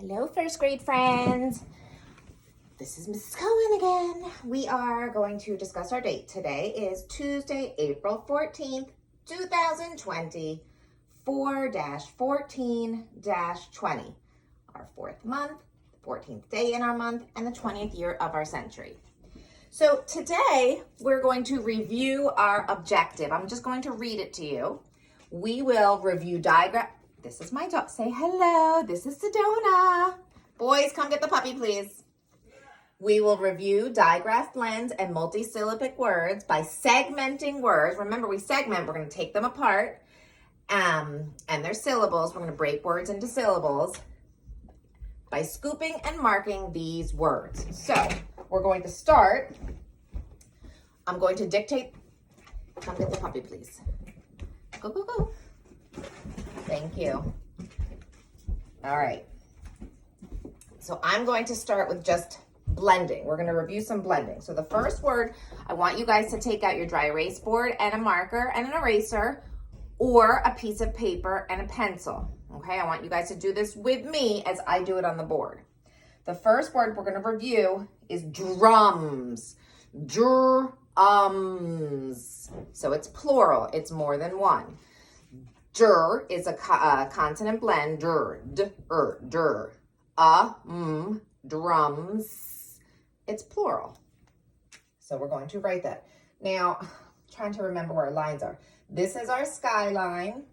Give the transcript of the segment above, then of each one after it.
Hello, first grade friends. This is Mrs. Cohen again. We are going to discuss our date. Today is Tuesday, April 14th, 2020, 4-14-20. Our fourth month, 14th day in our month, and the 20th year of our century. So today we're going to review our objective. I'm just going to read it to you. We will review diagram. This is my dog. Say hello. This is Sedona. Boys, come get the puppy, please. We will review digraph blends and multisyllabic words by segmenting words. Remember, we segment. We're going to take them apart. And their syllables. We're going to break words into syllables by scooping and marking these words. So we're going to start. I'm going to dictate. Come get the puppy, please. Go, go, go. Thank you. All right. So I'm going to start with just blending. We're going to review some blending. So the first word, I want you guys to take out your dry erase board and a marker and an eraser or a piece of paper and a pencil. Okay, I want you guys to do this with me as I do it on the board. The first word we're going to review is drums. Drums. So it's plural. It's more than one. Dur is a consonant blend. Dur, dur. Drums. It's plural. So we're going to write that. Now, I'm trying to remember where our lines are. This is our skyline.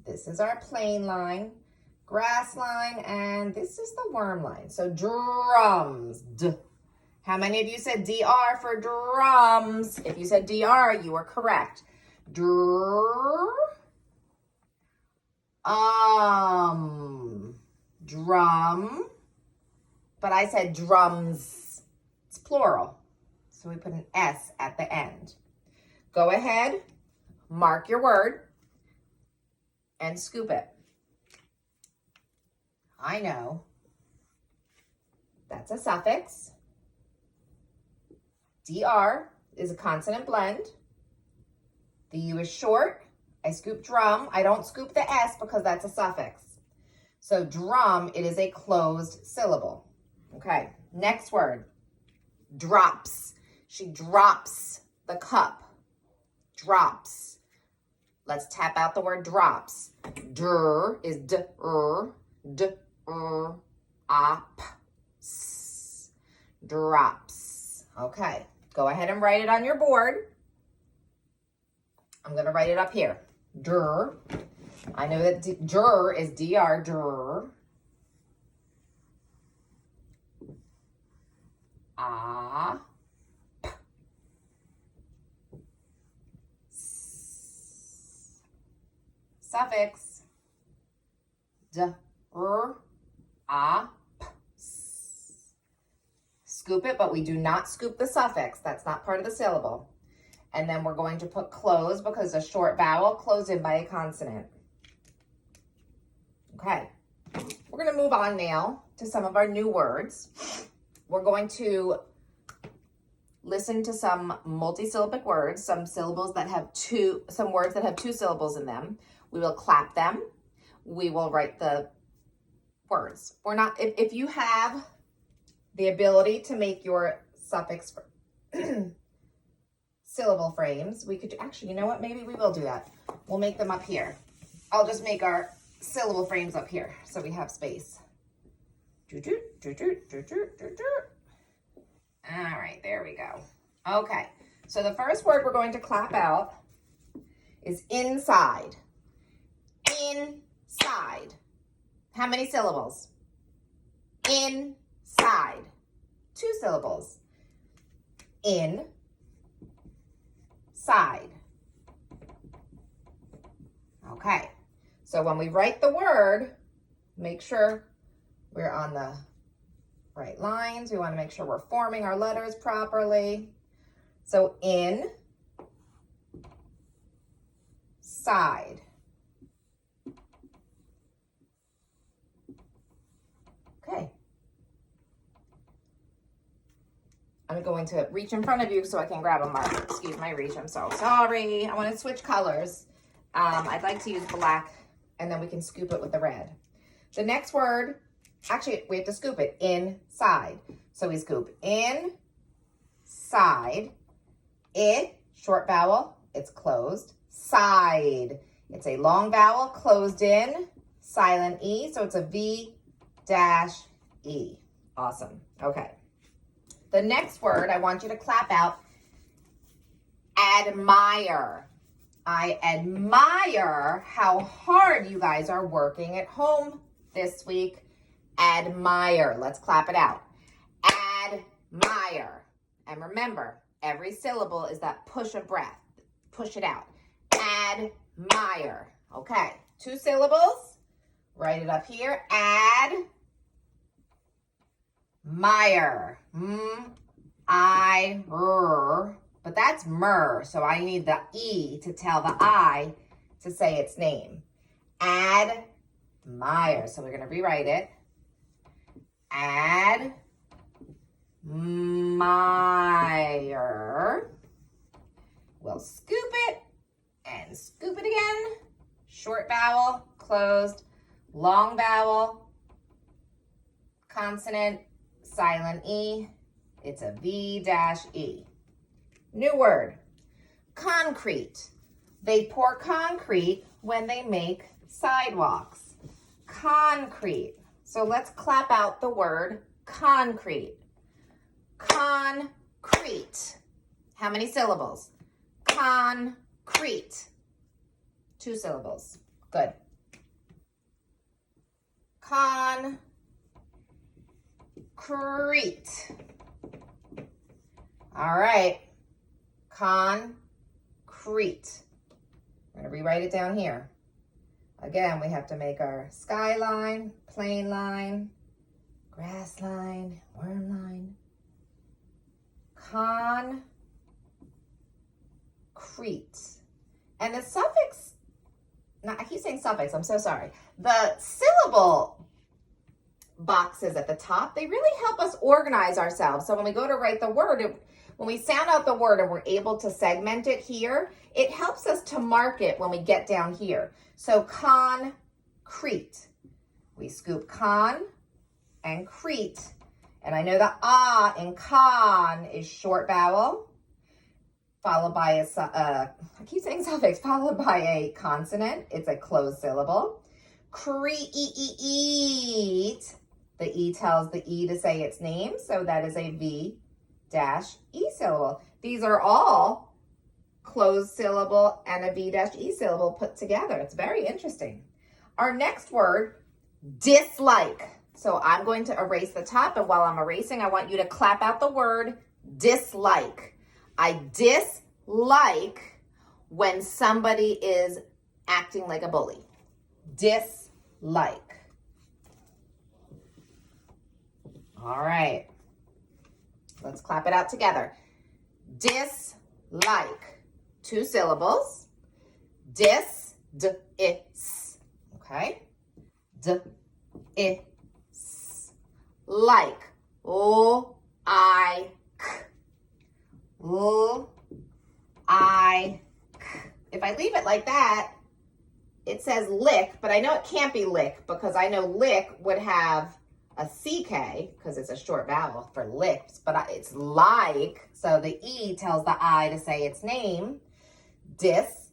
This is our plain line, grass line, and this is the worm line. So drums. D. How many of you said DR for drums? If you said DR, you are correct. Drum, but I said drums. It's plural. So we put an S at the end. Go ahead, mark your word, and scoop it. I know. That's a suffix. DR is a consonant blend. The U is short. I scoop drum. I don't scoop the S because that's a suffix. So drum, it is a closed syllable. Okay, next word, drops. She drops the cup. Drops. Let's tap out the word drops. Dur is ops. Drops. Okay, go ahead and write it on your board. I'm going to write it up here. Dur. I know that dur is DR, dur. Suffix. Scoop it, but we do not scoop the suffix. That's not part of the syllable. And then we're going to put close because a short vowel closed in by a consonant. Okay, we're going to move on now to some of our new words. We're going to listen to some multisyllabic words, some words that have two syllables in them. We will clap them. We will write the words. If you have the ability to make your suffix syllable frames, we could actually, you know what? Maybe we will do that. We'll make them up here. I'll just make our syllable frames up here so we have space. All right, there we go. Okay, so the first word we're going to clap out is inside. Inside. How many syllables? Inside. 2 syllables. In. Side. Okay, so when we write the word, make sure we're on the right lines. We want to make sure we're forming our letters properly. So in, side. Okay. I'm going to reach in front of you so I can grab a marker. Excuse my reach, I'm so sorry. I want to switch colors. I'd like to use black and then we can scoop it with the red. The next word Actually, we have to scoop it inside. So we scoop in, side, it, short vowel, it's closed, side. It's a long vowel, closed in, silent E, so it's a V-E. Awesome. Okay. The next word I want you to clap out, admire. I admire how hard you guys are working at home this week. Admire. Let's clap it out. Admire. And remember, every syllable is that push of breath. Push it out. Admire. Okay. 2 syllables. Write it up here. Admire. But that's mer, so I need the E to tell the I to say its name. Admire. So we're going to rewrite it. Admire. We'll scoop it and scoop it again. Short vowel, closed, long vowel, consonant, silent E. It's a V-E. New word, concrete. They pour concrete when they make sidewalks. Concrete. So let's clap out the word concrete. Concrete. How many syllables? Concrete. 2 syllables. Good. Concrete. All right. Concrete. I'm going to rewrite it down here. Again, we have to make our skyline, plane line, grass line, worm line. Concrete. And the suffix, no, I keep saying suffix, I'm so sorry. The syllable boxes at the top, they really help us organize ourselves. So when we go to write the word, when we sound out the word and we're able to segment it here, it helps us to mark it when we get down here. So concrete. We scoop con and crete. And I know the ah in con is short vowel, followed by a, I keep saying suffix, followed by a consonant. It's a closed syllable. Creet. The E tells the E to say its name, so that is a V-E syllable. These are all closed syllable and a V-E syllable put together. It's very interesting. Our next word, dislike. So I'm going to erase the top, and while I'm erasing, I want you to clap out the word dislike. I dislike when somebody is acting like a bully. Dislike. All right. Let's clap it out together. Dislike. 2 syllables. Dis, d-is. Okay? D-is. Like. O-I-k. O-I-k. If I leave it like that, it says lick, but I know it can't be lick because I know lick would have a CK because it's a short vowel for lips, but it's like, so the E tells the I to say its name. Dislike.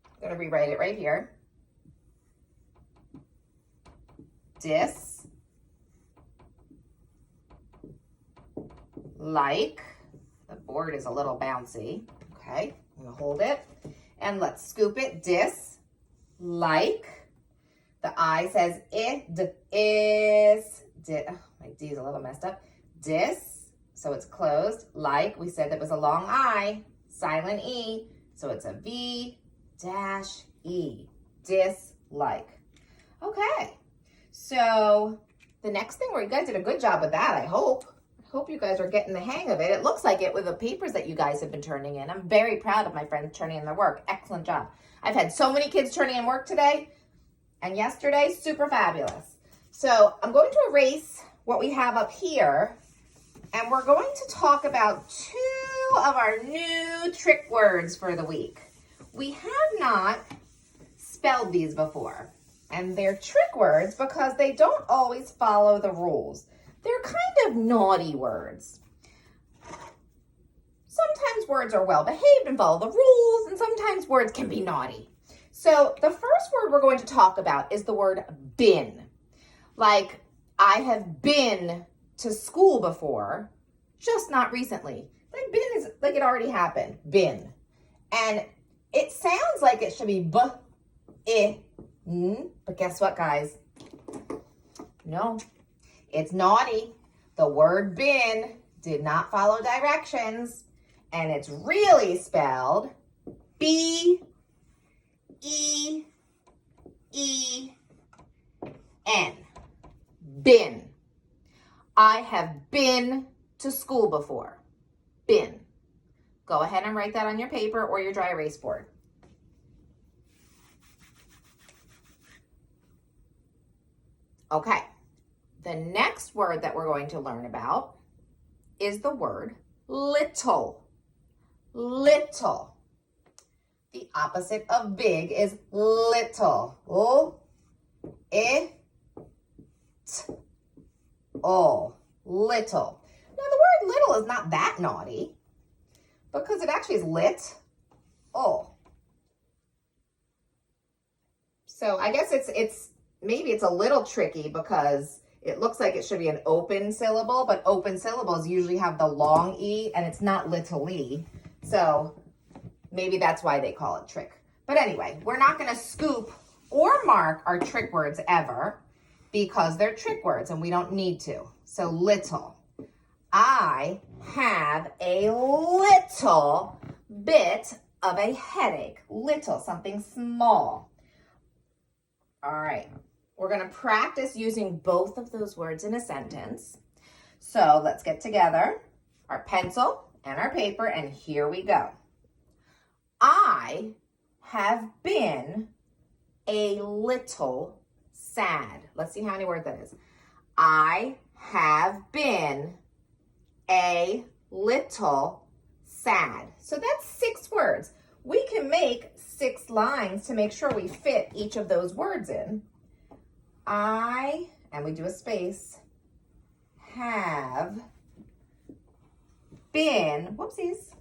I'm going to rewrite it right here. Dislike. The board is a little bouncy. Okay, I'm going to hold it. And let's scoop it. Dislike. The I says it, is, oh, my D is a little messed up. Dis, so it's closed. Like, we said that was a long I, silent E, so it's a V-E, dislike. Okay, so the next thing, you guys did a good job with that, I hope. I hope you guys are getting the hang of it. It looks like it with the papers that you guys have been turning in. I'm very proud of my friends turning in their work. Excellent job. I've had so many kids turning in work today. And yesterday, super fabulous. So I'm going to erase what we have up here, and we're going to talk about 2 of our new trick words for the week. We have not spelled these before. And they're trick words because they don't always follow the rules. They're kind of naughty words. Sometimes words are well behaved and follow the rules, and sometimes words can be naughty. So the first word we're going to talk about is the word been. Like, I have been to school before, just not recently. Like, been is like it already happened, been. And it sounds like it should be b-i-n, but guess what, guys? No, it's naughty. The word been did not follow directions, and it's really spelled B-E-E-N. Been. I have been to school before. Been. Go ahead and write that on your paper or your dry erase board. Okay. The next word that we're going to learn about is the word little. Little. The opposite of big is little. Little. Now the word little is not that naughty because it actually is lit. So I guess it's maybe it's a little tricky because it looks like it should be an open syllable, but open syllables usually have the long E and it's not little-y. So maybe that's why they call it trick. But anyway, we're not going to scoop or mark our trick words ever because they're trick words and we don't need to. So little. I have a little bit of a headache. Little, something small. All right. We're going to practice using both of those words in a sentence. So let's get together our pencil and our paper, and here we go. I have been a little sad. Let's see how many words that is. I have been a little sad. So that's 6 words. We can make 6 lines to make sure we fit each of those words in. I, and we do a space, have been, whoopsies,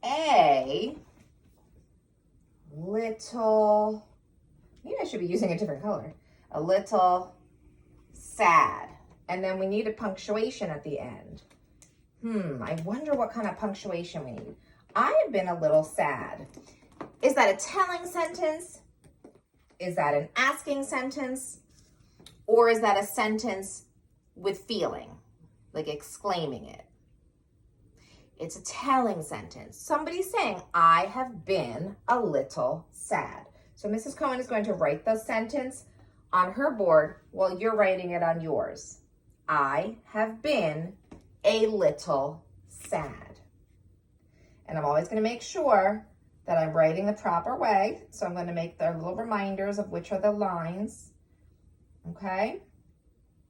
a little, maybe I should be using a different color, a little sad. And then we need a punctuation at the end. I wonder what kind of punctuation we need. I have been a little sad. Is that a telling sentence? Is that an asking sentence? Or is that a sentence with feeling, like exclaiming it? It's a telling sentence. Somebody's saying, I have been a little sad. So Mrs. Cohen is going to write the sentence on her board while you're writing it on yours. I have been a little sad. And I'm always going to make sure that I'm writing the proper way. So I'm going to make the little reminders of which are the lines. Okay.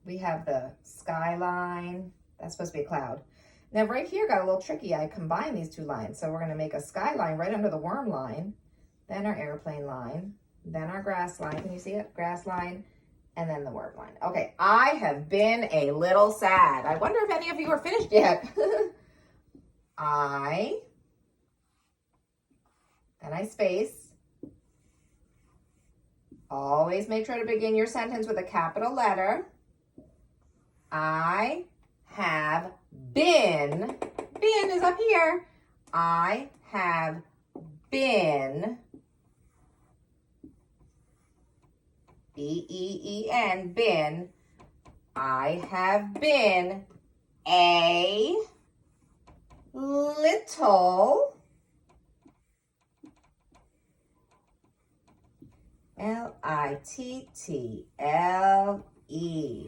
We have the skyline. That's supposed to be a cloud. Now right here got a little tricky. I combined these 2 lines. So we're going to make a skyline right under the worm line, then our airplane line, then our grass line. Can you see it? Grass line, and then the worm line. Okay. I have been a little sad. I wonder if any of you are finished yet. Then I space. Always make sure to begin your sentence with a capital letter. I have been. Been is up here. I have been. B-E-E-N, been. I have been a little. L-I-T-T-L-E.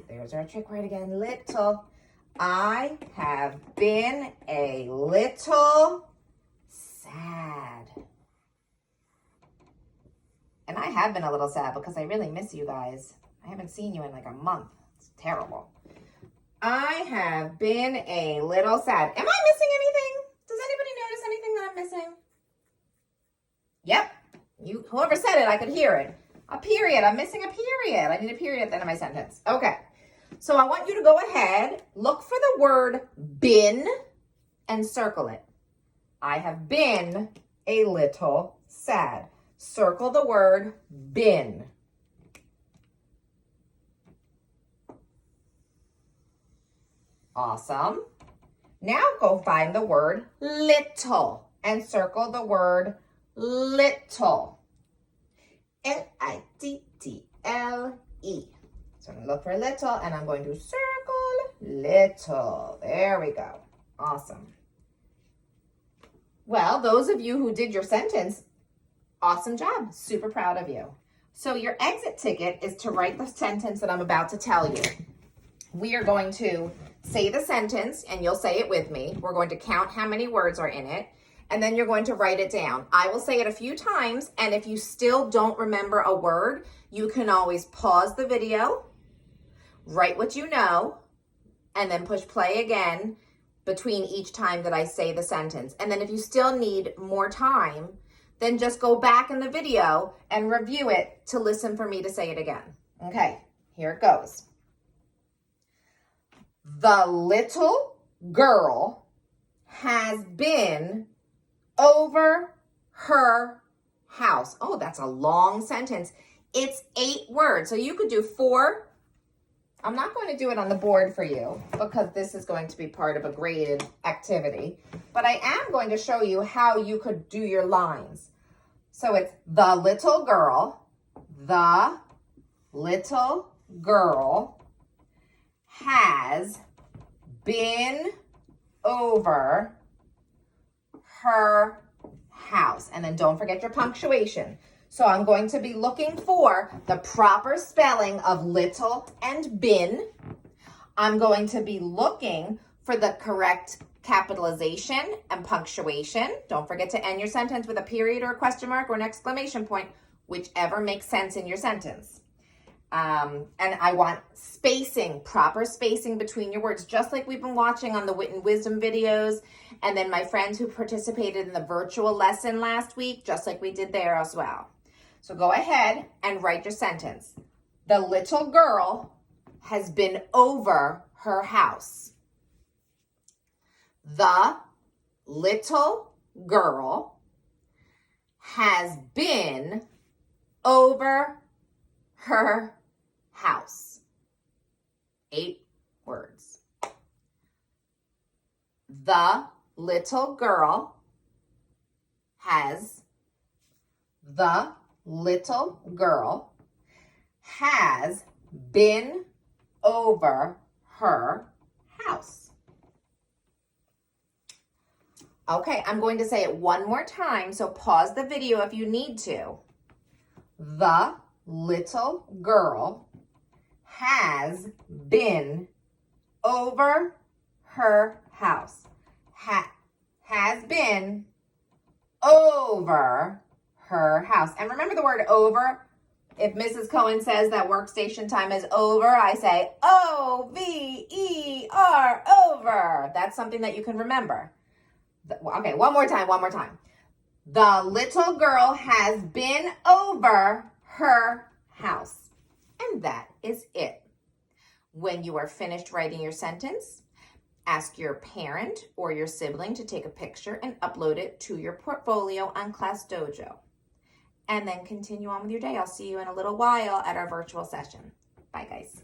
There's our trick word again, little. I have been a little sad. And I have been a little sad because I really miss you guys. I haven't seen you in like a month. It's terrible. I have been a little sad. Am I missing anything? Does anybody notice anything that I'm missing? Yep. Whoever said it, I could hear it. A period. I'm missing a period. I need a period at the end of my sentence. Okay. So I want you to go ahead, look for the word been, and circle it. I have been a little sad. Circle the word been. Awesome. Now go find the word little and circle the word little. Little. So I'm going to look for little and I'm going to circle little. There we go. Awesome. Well, those of you who did your sentence, awesome job. Super proud of you. So your exit ticket is to write the sentence that I'm about to tell you. We are going to say the sentence and you'll say it with me. We're going to count how many words are in it and then you're going to write it down. I will say it a few times and if you still don't remember a word, you can always pause the video, write what you know, and then push play again between each time that I say the sentence. And then if you still need more time, then just go back in the video and review it to listen for me to say it again. Okay, here it goes. The little girl has been over her house. Oh, that's a long sentence. It's 8 words. So you could do 4. I'm not going to do it on the board for you because this is going to be part of a graded activity. But I am going to show you how you could do your lines. So it's the little girl has been over her house. And then don't forget your punctuation. So I'm going to be looking for the proper spelling of little and been. I'm going to be looking for the correct capitalization and punctuation. Don't forget to end your sentence with a period or a question mark or an exclamation point, whichever makes sense in your sentence. And I want spacing, proper spacing between your words, just like we've been watching on the Wit and Wisdom videos. And then my friends who participated in the virtual lesson last week, just like we did there as well. So go ahead and write your sentence. The little girl has been over her house. The little girl has been over her house. 8 words. The little girl has been over her house. Okay, I'm going to say it one more time, so pause the video if you need to. The little girl has been over her house. Has been over her house. And remember the word over. If Mrs. Cohen says that workstation time is over, I say O-V-E-R, over. That's something that you can remember. Okay, one more time. The little girl has been over her house. And that is it. When you are finished writing your sentence, ask your parent or your sibling to take a picture and upload it to your portfolio on Class Dojo. And then continue on with your day. I'll see you in a little while at our virtual session. Bye, guys.